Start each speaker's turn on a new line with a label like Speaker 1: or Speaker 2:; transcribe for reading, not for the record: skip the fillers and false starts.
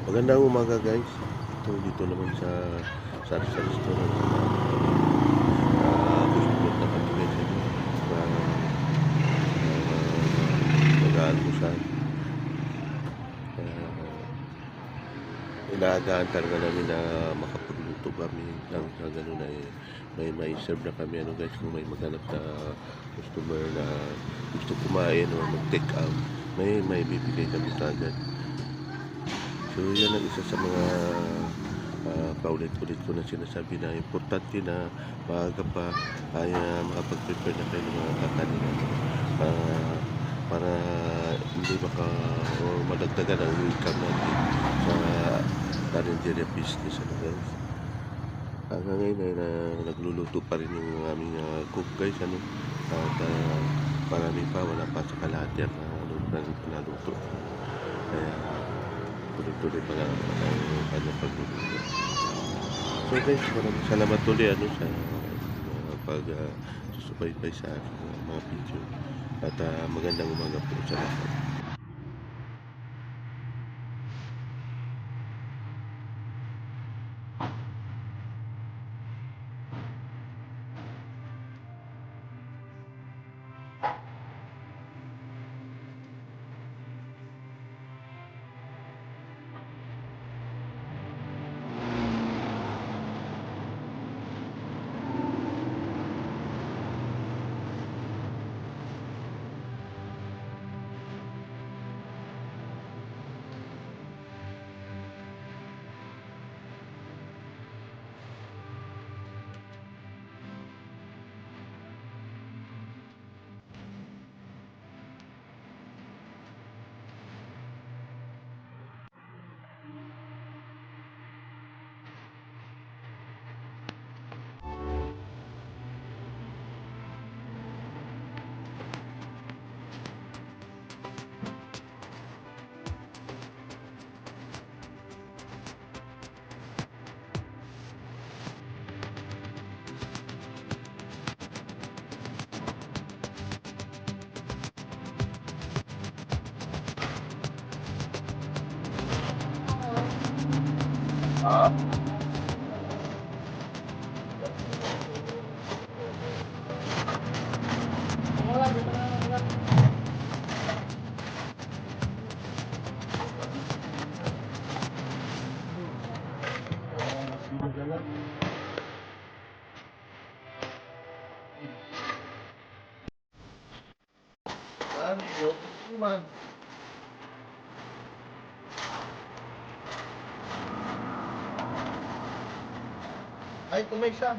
Speaker 1: Magandang umaga guys. Ito dito naman sa Sari-Sari Restaurant. Gusto na kami guys na mag-aalmusal. Inaagaan talaga namin na makapagluto kami nang sa ganun ay may serve na kami ano guys, kung may maghanap na customer na gusto kumain o mag-take out, may bibigay kami agad. So yan ang isa sa mga paulit-ulit ko na sinasabi na importante na maaga pa ay makapag-prepare na kayo ng mga kakanin uh, para hindi baka o madagdagan ang income natin sa carinderia business ano guys. Hanggang ngayon ay nagluluto pa rin yung aming cook guys ano, at marami pa, wala pa sa kalahati ang naluto, kaya tuloy-tuloy pa lang ang kanyang pagluluto. So guys, maraming salamat ulit ano sa susubaybay sa aking mga video, at magandang umaga po sa lahat. Ay, tumay siya.